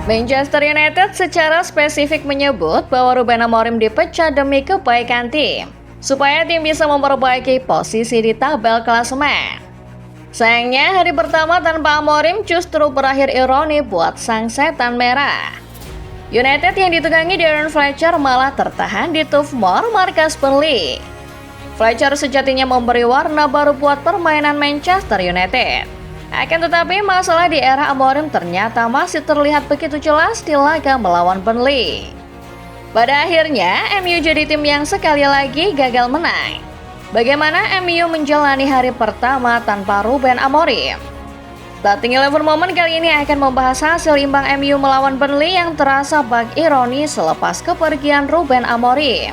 Manchester United secara spesifik menyebut bahwa Ruben Amorim dipecat demi kebaikan tim, supaya tim bisa memperbaiki posisi di tabel klasemen. Sayangnya, hari pertama tanpa Amorim justru berakhir ironi buat sang setan merah. United yang ditegangi Darren Fletcher malah tertahan di Toughmore, markas Burnley. Fletcher sejatinya memberi warna baru buat permainan Manchester United. Akan tetapi masalah di era Amorim ternyata masih terlihat begitu jelas di laga melawan Burnley. Pada akhirnya, MU jadi tim yang sekali lagi gagal menang. Bagaimana MU menjalani hari pertama tanpa Ruben Amorim? Starting 11 Moment kali ini akan membahas hasil imbang MU melawan Burnley yang terasa bak ironi selepas kepergian Ruben Amorim.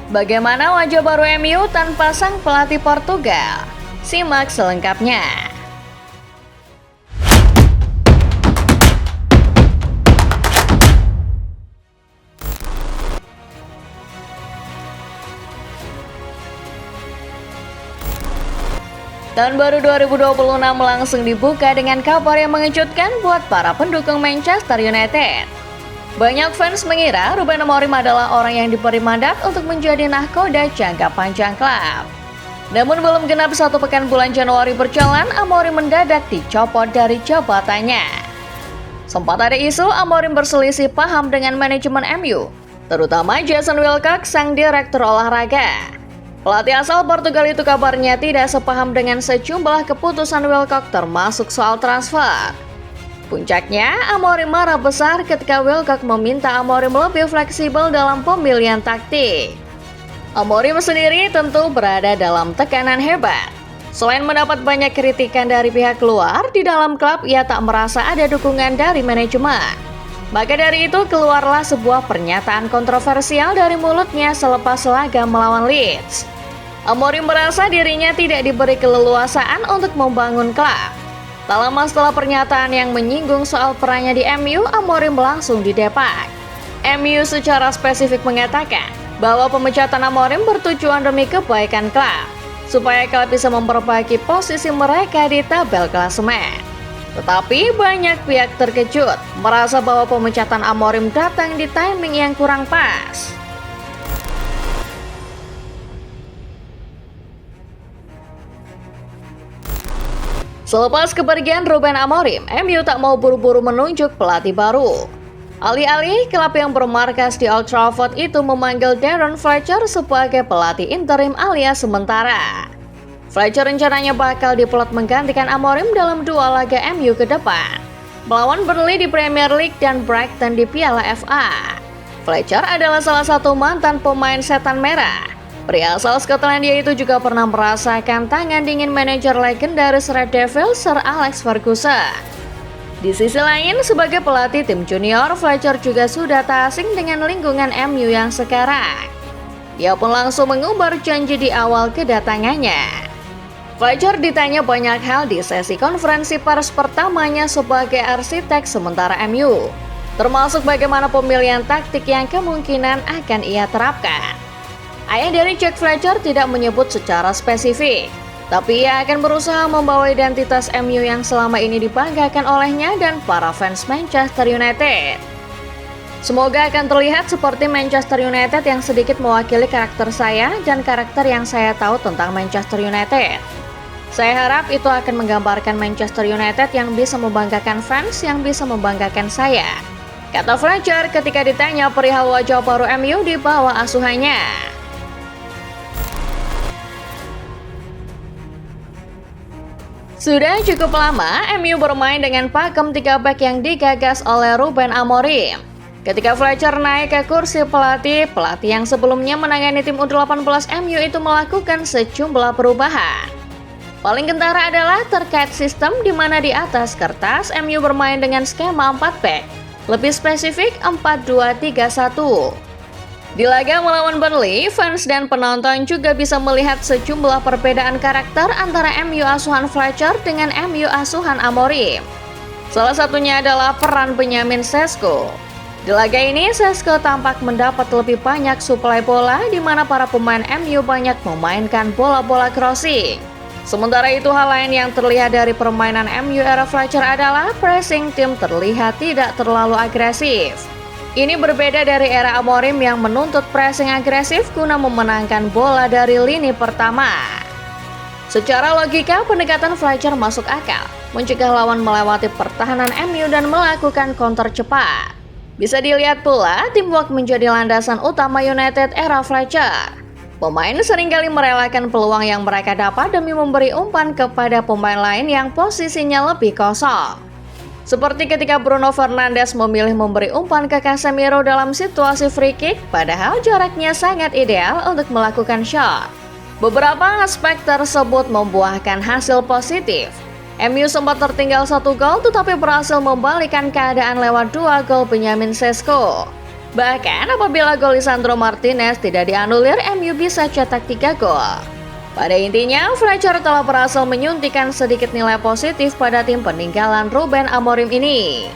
Bagaimana wajah baru MU tanpa sang pelatih Portugal? Simak selengkapnya. Tahun baru 2026 langsung dibuka dengan kabar yang mengejutkan buat para pendukung Manchester United. Banyak fans mengira Ruben Amorim adalah orang yang diberi mandat untuk menjadi nahkoda jangka panjang klub. Namun belum genap 1 pekan bulan Januari berjalan, Amorim mendadak dicopot dari jabatannya. Sempat ada isu Amorim berselisih paham dengan manajemen MU, terutama Jason Wilcock, sang direktur olahraga. Pelatih asal Portugal itu kabarnya tidak sepaham dengan sejumlah keputusan Wilcock termasuk soal transfer. Puncaknya, Amorim marah besar ketika Wilcock meminta Amorim lebih fleksibel dalam pemilihan taktik. Amorim sendiri tentu berada dalam tekanan hebat. Selain mendapat banyak kritikan dari pihak luar, di dalam klub ia tak merasa ada dukungan dari manajemen. Maka dari itu keluarlah sebuah pernyataan kontroversial dari mulutnya selepas laga melawan Leeds. Amorim merasa dirinya tidak diberi keleluasaan untuk membangun klub. Tak lama setelah pernyataan yang menyinggung soal perannya di MU, Amorim langsung didepak. MU secara spesifik mengatakan bahwa pemecatan Amorim bertujuan demi kebaikan klub, supaya klub bisa memperbaiki posisi mereka di tabel klasemen. Tetapi banyak pihak terkejut, merasa bahwa pemecatan Amorim datang di timing yang kurang pas. Selepas kepergian Ruben Amorim, MU tak mau buru-buru menunjuk pelatih baru. Alih-alih, klub yang bermarkas di Old Trafford itu memanggil Darren Fletcher sebagai pelatih interim alias sementara. Fletcher rencananya bakal diplot menggantikan Amorim dalam 2 laga MU ke depan, melawan Burnley di Premier League dan Brighton di Piala FA. Fletcher adalah salah satu mantan pemain setan merah. Pria asal Skotlandia itu juga pernah merasakan tangan dingin manajer legendaris Red Devils Sir Alex Ferguson. Di sisi lain, sebagai pelatih tim junior, Fletcher juga sudah tak asing dengan lingkungan MU yang sekarang. Dia pun langsung mengumbar janji di awal kedatangannya. Fletcher ditanya banyak hal di sesi konferensi pers pertamanya sebagai arsitek sementara MU, termasuk bagaimana pemilihan taktik yang kemungkinan akan ia terapkan. Ayah dari Jack Fletcher tidak menyebut secara spesifik, tapi ia akan berusaha membawa identitas MU yang selama ini dibanggakan olehnya dan para fans Manchester United. Semoga akan terlihat seperti Manchester United yang sedikit mewakili karakter saya dan karakter yang saya tahu tentang Manchester United. Saya harap itu akan menggambarkan Manchester United yang bisa membanggakan fans, yang bisa membanggakan saya, kata Fletcher ketika ditanya perihal wajah baru MU di bawah asuhannya. Sudah cukup lama MU bermain dengan pakem 3 back yang digagas oleh Ruben Amorim. Ketika Fletcher naik ke kursi pelatih yang sebelumnya menangani tim U18 MU itu melakukan sejumlah perubahan. Paling kentara adalah terkait sistem di mana di atas kertas MU bermain dengan skema 4 back, lebih spesifik 4-2-3-1. Di laga melawan Burnley, fans dan penonton juga bisa melihat sejumlah perbedaan karakter antara MU asuhan Fletcher dengan MU asuhan Amorim. Salah satunya adalah peran Benjamin Sesko. Di laga ini, Sesko tampak mendapat lebih banyak suplai bola di mana para pemain MU banyak memainkan bola-bola crossing. Sementara itu, hal lain yang terlihat dari permainan MU era Fletcher adalah pressing tim terlihat tidak terlalu agresif. Ini berbeda dari era Amorim yang menuntut pressing agresif guna memenangkan bola dari lini pertama. Secara logika, pendekatan Fletcher masuk akal, mencegah lawan melewati pertahanan MU dan melakukan counter cepat. Bisa dilihat pula, teamwork menjadi landasan utama United era Fletcher. Pemain seringkali merelakan peluang yang mereka dapat demi memberi umpan kepada pemain lain yang posisinya lebih kosong. Seperti ketika Bruno Fernandes memilih memberi umpan ke Casemiro dalam situasi free kick, padahal jaraknya sangat ideal untuk melakukan shot. Beberapa aspek tersebut membuahkan hasil positif. MU sempat tertinggal 1 gol tetapi berhasil membalikkan keadaan lewat 2 gol Benjamin Sesko. Bahkan apabila gol Lisandro Martinez tidak dianulir, MU bisa cetak 3 gol. Pada intinya, Fletcher telah berhasil menyuntikkan sedikit nilai positif pada tim peninggalan Ruben Amorim ini.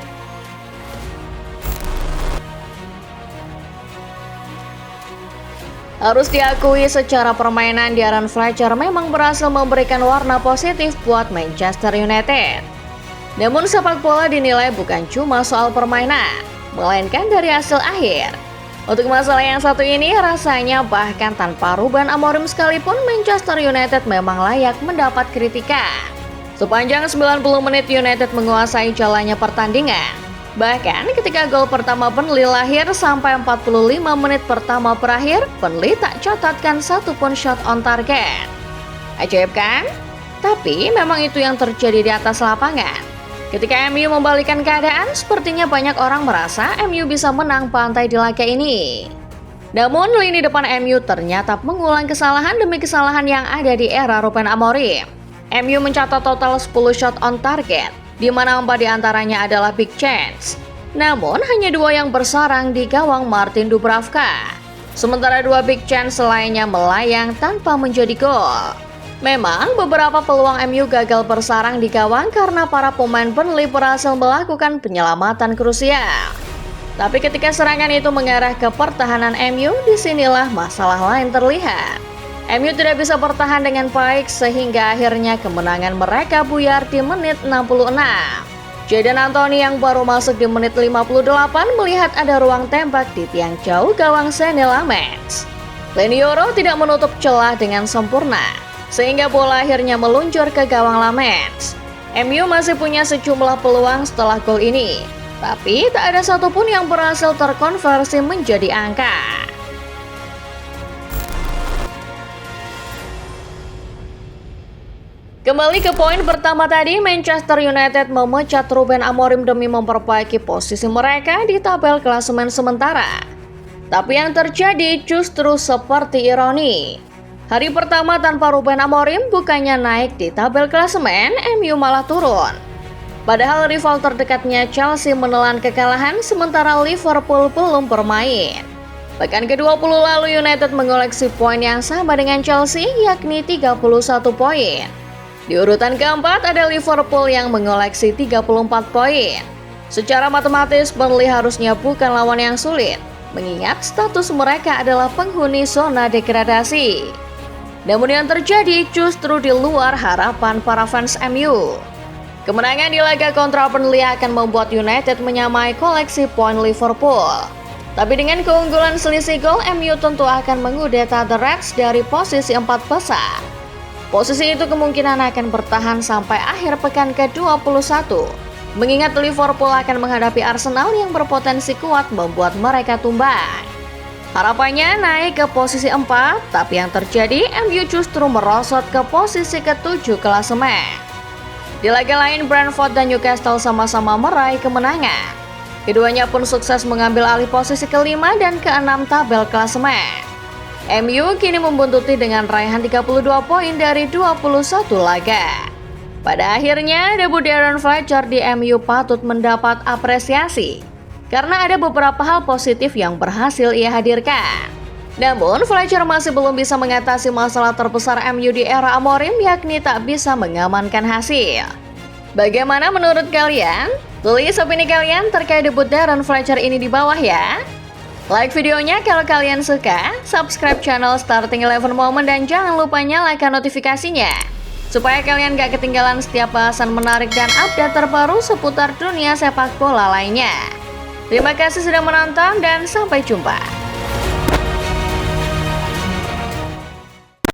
Harus diakui secara permainan, Darren Fletcher memang berhasil memberikan warna positif buat Manchester United. Namun sepak bola dinilai bukan cuma soal permainan, melainkan dari hasil akhir. Untuk masalah yang satu ini, rasanya bahkan tanpa Ruben Amorim sekalipun Manchester United memang layak mendapat kritikan. Sepanjang 90 menit United menguasai jalannya pertandingan. Bahkan ketika gol pertama Burnley lahir sampai 45 menit pertama berakhir, Burnley tak catatkan satupun shot on target. Ajaib kan? Tapi memang itu yang terjadi di atas lapangan. Ketika MU membalikkan keadaan, sepertinya banyak orang merasa MU bisa menang pantai di laga ini. Namun lini depan MU ternyata mengulang kesalahan demi kesalahan yang ada di era Ruben Amorim. MU mencatat total 10 shot on target, di mana 4 diantaranya adalah big chance. Namun hanya 2 yang bersarang di gawang Martin Dubravka. Sementara 2 big chance lainnya melayang tanpa menjadi gol. Memang beberapa peluang MU gagal bersarang di gawang karena para pemain Burnley berhasil melakukan penyelamatan krusial. Tapi ketika serangan itu mengarah ke pertahanan MU, disinilah masalah lain terlihat. MU tidak bisa bertahan dengan baik sehingga akhirnya kemenangan mereka buyar di menit 66. Jadon Anthony yang baru masuk di menit 58 melihat ada ruang tembak di tiang jauh gawang Sané Lammens. Lenioro tidak menutup celah dengan sempurna, sehingga bola akhirnya meluncur ke gawang Lammens. MU masih punya sejumlah peluang setelah gol ini, tapi tak ada satupun yang berhasil terkonversi menjadi angka. Kembali ke poin pertama tadi, Manchester United memecat Ruben Amorim demi memperbaiki posisi mereka di tabel klasemen sementara. Tapi yang terjadi justru seperti ironi. Hari pertama tanpa Ruben Amorim bukannya naik di tabel klasemen, MU malah turun. Padahal rival terdekatnya Chelsea menelan kekalahan sementara Liverpool belum bermain. Pekan ke-20 lalu United mengoleksi poin yang sama dengan Chelsea, yakni 31 poin. Di urutan keempat ada Liverpool yang mengoleksi 34 poin. Secara matematis Burnley harusnya bukan lawan yang sulit, mengingat status mereka adalah penghuni zona degradasi. Namun yang terjadi justru di luar harapan para fans MU. Kemenangan di laga kontra Burnley akan membuat United menyamai koleksi poin Liverpool. Tapi dengan keunggulan selisih gol, MU tentu akan mengudeta The Reds dari posisi 4 besar. Posisi itu kemungkinan akan bertahan sampai akhir pekan ke-21. Mengingat Liverpool akan menghadapi Arsenal yang berpotensi kuat membuat mereka tumbang. Harapannya naik ke posisi 4, tapi yang terjadi MU justru merosot ke posisi ke-7 klasemen. Di laga lain, Brentford dan Newcastle sama-sama meraih kemenangan. Keduanya pun sukses mengambil alih posisi ke-5 dan ke-6 tabel klasemen. MU kini membuntuti dengan raihan 32 poin dari 21 laga. Pada akhirnya, debut Darren Fletcher di MU patut mendapat apresiasi karena ada beberapa hal positif yang berhasil ia hadirkan. Namun, Fletcher masih belum bisa mengatasi masalah terbesar MU di era Amorim, yakni tak bisa mengamankan hasil. Bagaimana menurut kalian? Tulis opini kalian terkait debut Darren Fletcher ini di bawah ya. Like videonya kalau kalian suka, subscribe channel Starting 11 Moment dan jangan lupa nyalakan notifikasinya. supaya kalian gak ketinggalan setiap bahasan menarik dan update terbaru seputar dunia sepak bola lainnya. Terima kasih sudah menonton dan sampai jumpa.